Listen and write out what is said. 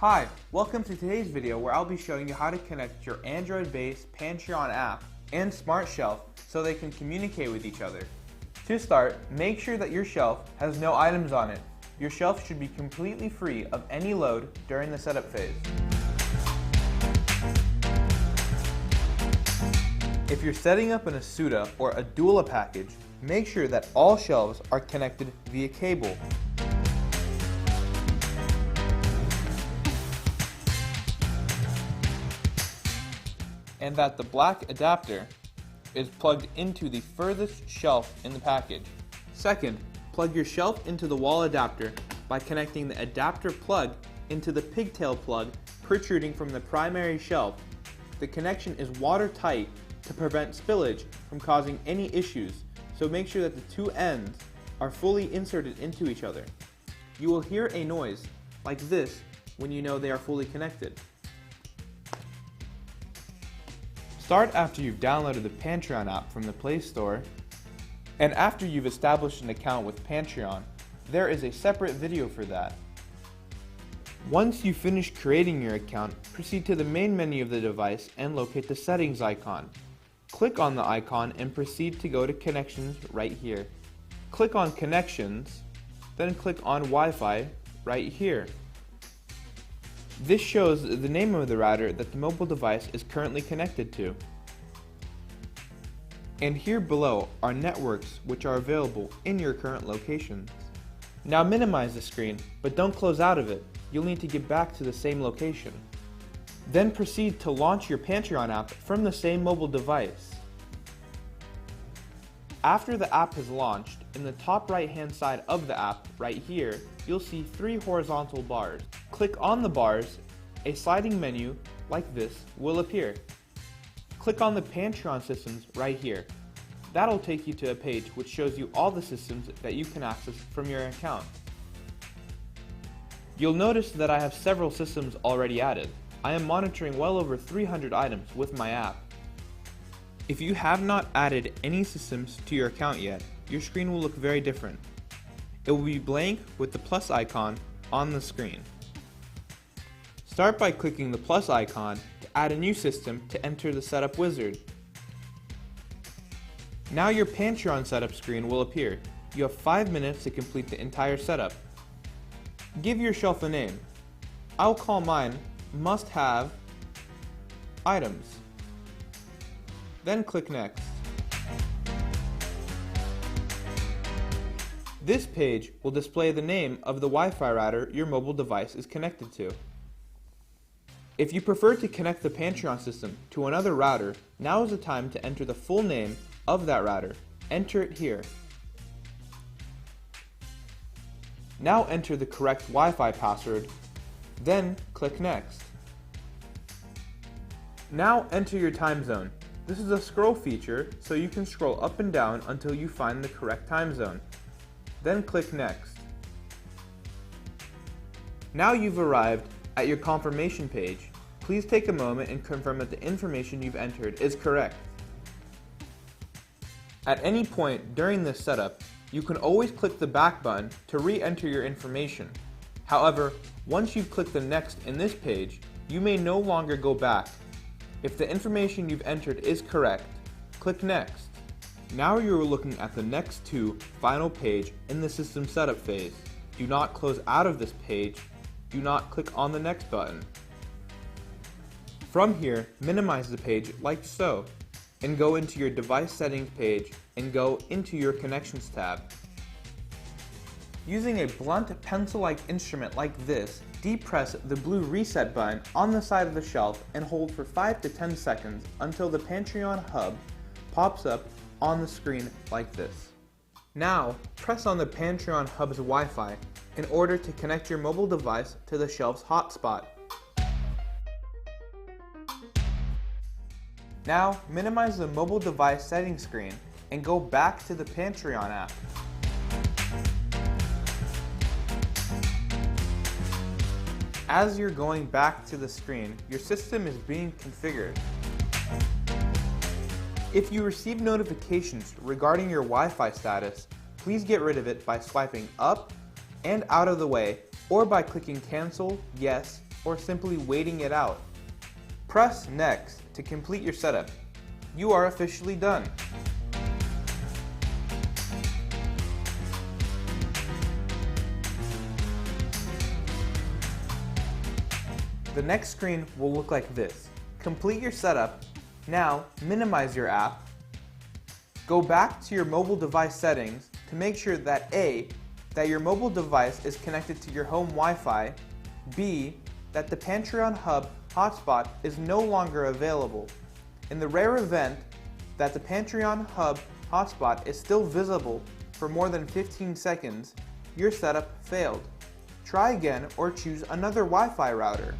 Hi, welcome to today's video where I'll be showing you how to connect your Android-based PantryOn app and Smart Shelf so they can communicate with each other. To start, make sure that your shelf has no items on it. Your shelf should be completely free of any load during the setup phase. If you're setting up an Asuda or a Dula package, make sure that all shelves are connected via cable. And that the black adapter is plugged into the furthest shelf in the package. Second, plug your shelf into the wall adapter by connecting the adapter plug into the pigtail plug protruding from the primary shelf. The connection is watertight to prevent spillage from causing any issues, so make sure that the two ends are fully inserted into each other. You will hear a noise like this when you know they are fully connected. Start after you've downloaded the PantryOn app from the Play Store, and after you've established an account with PantryOn. There is a separate video for that. Once you finish creating your account, proceed to the main menu of the device and locate the settings icon. Click on the icon and proceed to go to Connections right here. Click on Connections, then click on Wi-Fi right here. This shows the name of the router that the mobile device is currently connected to. And here below are networks which are available in your current locations. Now minimize the screen, but don't close out of it. You'll need to get back to the same location. Then proceed to launch your PantryOn app from the same mobile device. After the app has launched, in the top right hand side of the app, right here, you'll see 3 horizontal bars. Click on the bars, a sliding menu like this will appear. Click on the PantryOn systems right here. That'll take you to a page which shows you all the systems that you can access from your account. You'll notice that I have several systems already added. I am monitoring well over 300 items with my app. If you have not added any systems to your account yet, your screen will look very different. It will be blank with the plus icon on the screen. Start by clicking the plus icon to add a new system to enter the setup wizard. Now your PantryOn setup screen will appear. You have 5 minutes to complete the entire setup. Give your shelf a name. I'll call mine Must Have Items. Then click Next. This page will display the name of the Wi-Fi router your mobile device is connected to. If you prefer to connect the PantryOn system to another router, now is the time to enter the full name of that router. Enter it here. Now enter the correct Wi-Fi password, then click Next. Now enter your time zone. This is a scroll feature, so you can scroll up and down until you find the correct time zone. Then click Next. Now you've arrived at your confirmation page. Please take a moment and confirm that the information you've entered is correct. At any point during this setup, you can always click the back button to re-enter your information. However, once you've clicked the Next in this page, you may no longer go back. If the information you've entered is correct, click Next. Now you're looking at the next 2 final page in the system setup phase. Do not close out of this page. Do not click on the Next button. From here, minimize the page like so, and go into your device settings page and go into your Connections tab. Using a blunt pencil-like instrument like this, depress the blue reset button on the side of the shelf and hold for 5 to 10 seconds until the PantryOn hub pops up on the screen like this. Now, press on the PantryOn hub's Wi-Fi in order to connect your mobile device to the shelf's hotspot. Now, minimize the mobile device settings screen and go back to the PantryOn app. As you're going back to the screen, your system is being configured. If you receive notifications regarding your Wi-Fi status, please get rid of it by swiping up and out of the way, or by clicking Cancel, Yes, or simply waiting it out. Press Next to complete your setup. You are officially done. The next screen will look like this. Complete your setup. Now, minimize your app. Go back to your mobile device settings to make sure that A, that your mobile device is connected to your home Wi-Fi, B, that the PantryOn Hub hotspot is no longer available. In the rare event that the PantryOn Hub hotspot is still visible for more than 15 seconds, your setup failed. Try again or choose another Wi-Fi router.